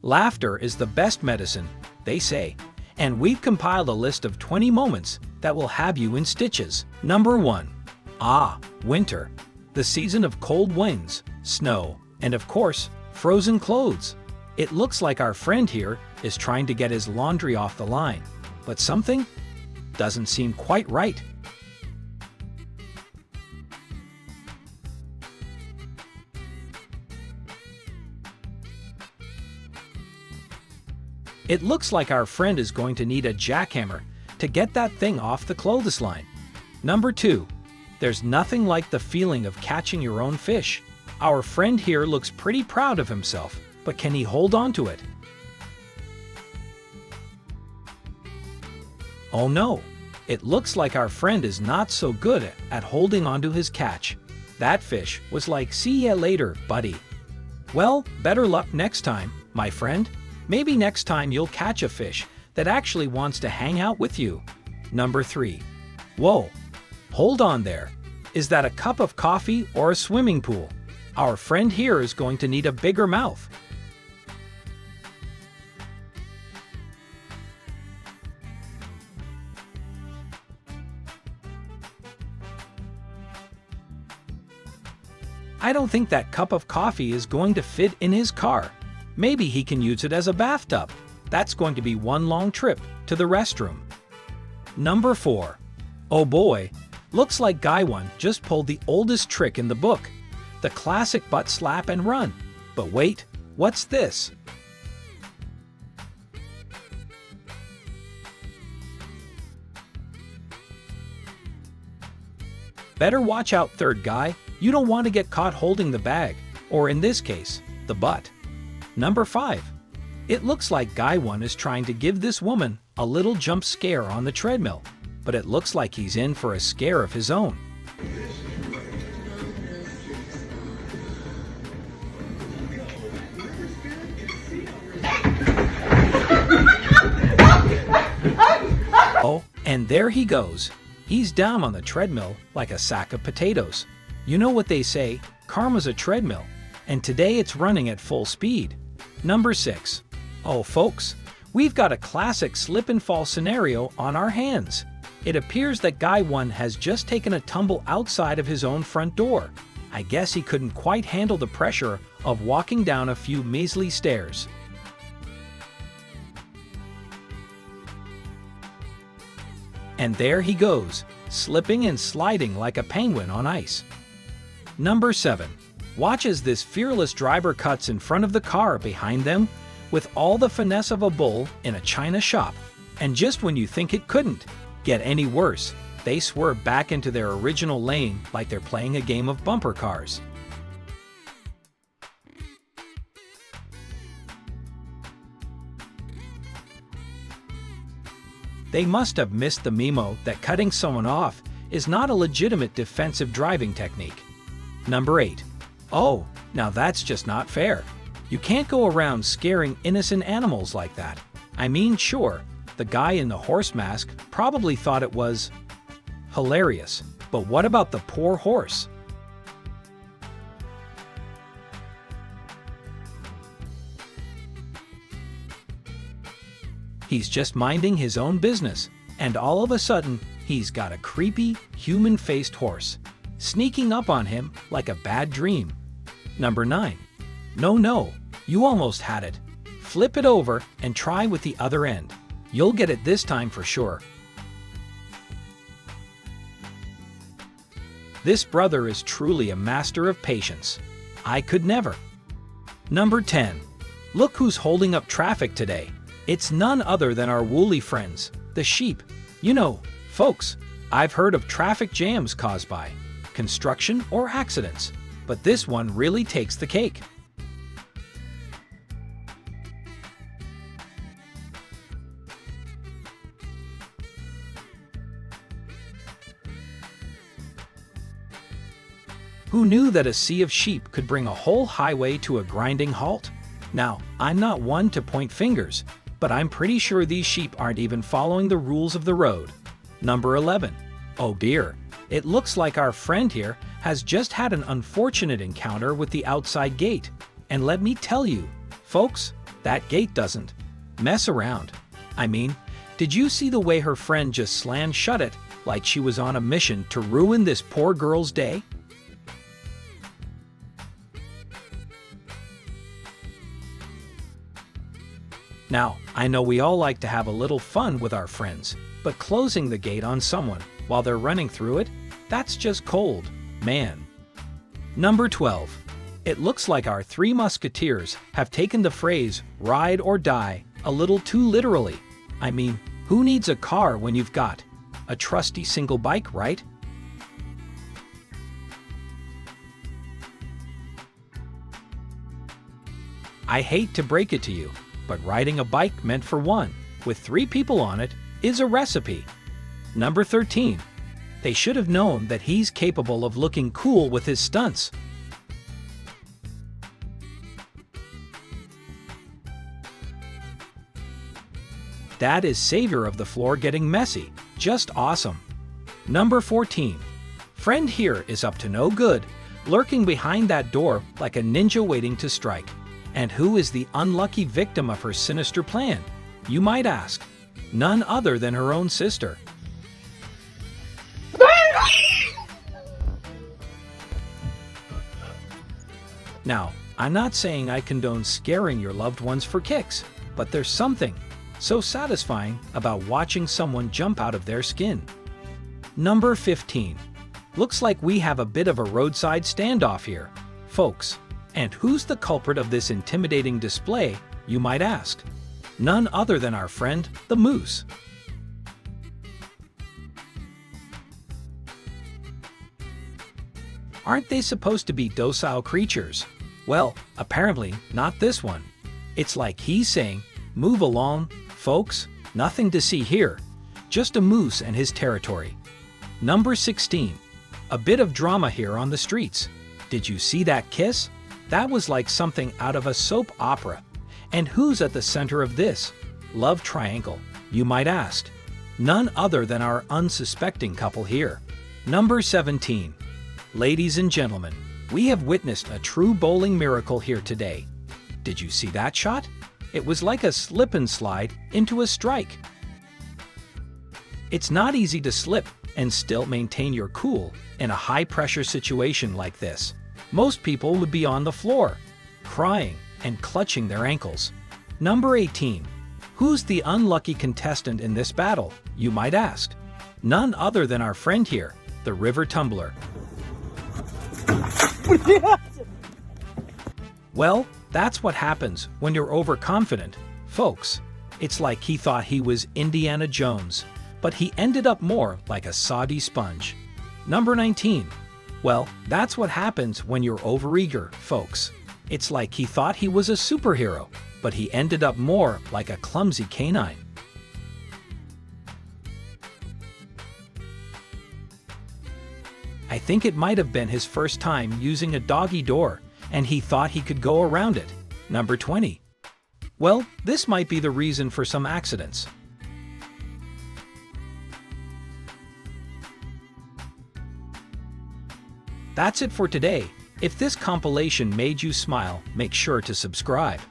Laughter is the best medicine, they say, and we've compiled a list of 20 moments that will have you in stitches. Number 1. Winter. The season of cold winds, snow, and of course, frozen clothes. It looks like our friend here is trying to get his laundry off the line, but something doesn't seem quite right. It looks like our friend is going to need a jackhammer to get that thing off the clothesline. Number 2. There's nothing like the feeling of catching your own fish. Our friend here looks pretty proud of himself, but can he hold on to it? Oh no, it looks like our friend is not so good at holding onto his catch. That fish was like, "See ya later, buddy." Well, better luck next time, my friend. Maybe next time you'll catch a fish that actually wants to hang out with you. Number 3. Whoa, hold on there. Is that a cup of coffee or a swimming pool? Our friend here is going to need a bigger mouth. I don't think that cup of coffee is going to fit in his car. Maybe he can use it as a bathtub. That's going to be one long trip to the restroom. Number 4. Oh boy, looks like Guy 1 just pulled the oldest trick in the book. The classic butt slap and run. But wait, what's this? Better watch out, third guy. You don't want to get caught holding the bag, or in this case, the butt. Number 5. It looks like Guy 1 is trying to give this woman a little jump scare on the treadmill, but it looks like he's in for a scare of his own. Oh, and there he goes. He's down on the treadmill like a sack of potatoes. You know what they say, karma's a treadmill, and today it's running at full speed. Number 6. Oh folks, we've got a classic slip and fall scenario on our hands. It appears that Guy 1 has just taken a tumble outside of his own front door. I guess he couldn't quite handle the pressure of walking down a few measly stairs. And there he goes, slipping and sliding like a penguin on ice. Number 7. Watch as this fearless driver cuts in front of the car behind them with all the finesse of a bull in a china shop. And just when you think it couldn't get any worse, they swerve back into their original lane like they're playing a game of bumper cars. They must have missed the memo that cutting someone off is not a legitimate defensive driving technique. Number 8. Oh, now that's just not fair. You can't go around scaring innocent animals like that. I mean, sure, the guy in the horse mask probably thought it was hilarious, but what about the poor horse? He's just minding his own business, and all of a sudden, he's got a creepy, human-faced horse sneaking up on him like a bad dream. Number 9. No, you almost had it. Flip it over and try with the other end. You'll get it this time for sure. This brother is truly a master of patience. I could never. Number 10. Look who's holding up traffic today. It's none other than our woolly friends, the sheep. You know, folks, I've heard of traffic jams caused by construction or accidents, but this one really takes the cake. Who knew that a sea of sheep could bring a whole highway to a grinding halt? Now, I'm not one to point fingers, but I'm pretty sure these sheep aren't even following the rules of the road. Number 11. Oh dear, it looks like our friend here has just had an unfortunate encounter with the outside gate. And let me tell you, folks, That gate doesn't mess around. I mean, did you see the way her friend just slammed shut it like she was on a mission to ruin this poor girl's day? Now, I know we all like to have a little fun with our friends, but closing the gate on someone while they're running through it, that's just cold, man. Number 12. It looks like our three musketeers have taken the phrase ride or die a little too literally. I mean, who needs a car when you've got a trusty single bike, right? I hate to break it to you, but riding a bike meant for one, with 3 people on it, is a recipe. Number 13. They should have known that he's capable of looking cool with his stunts. That is savior of the floor getting messy. Just awesome. Number 14. Friend here is up to no good, lurking behind that door like a ninja waiting to strike. And who is the unlucky victim of her sinister plan, you might ask? None other than her own sister. Now, I'm not saying I condone scaring your loved ones for kicks, but there's something so satisfying about watching someone jump out of their skin. Number 15. Looks like we have a bit of a roadside standoff here, folks. And who's the culprit of this intimidating display, you might ask? None other than our friend, the moose. Aren't they supposed to be docile creatures? Well, apparently not this one. It's like he's saying, move along, folks, nothing to see here. Just a moose and his territory. Number 16. A bit of drama here on the streets. Did you see that kiss? That was like something out of a soap opera. And who's at the center of this love triangle, you might ask? None other than our unsuspecting couple here. Number 17. Ladies and gentlemen, we have witnessed a true bowling miracle here today. Did you see that shot? It was like a slip and slide into a strike. It's not easy to slip and still maintain your cool in a high-pressure situation like this. Most people would be on the floor, crying and clutching their ankles. Number 18. Who's the unlucky contestant in this battle, you might ask? None other than our friend here, the river tumbler. Well, that's what happens when you're overconfident, folks. It's like he thought he was Indiana Jones, but he ended up more like a soggy sponge. Number 19. Well, that's what happens when you're overeager, folks. It's like he thought he was a superhero, but he ended up more like a clumsy canine. I think it might have been his first time using a doggy door, and he thought he could go around it. Number 20. Well, this might be the reason for some accidents. That's it for today. If this compilation made you smile, make sure to subscribe.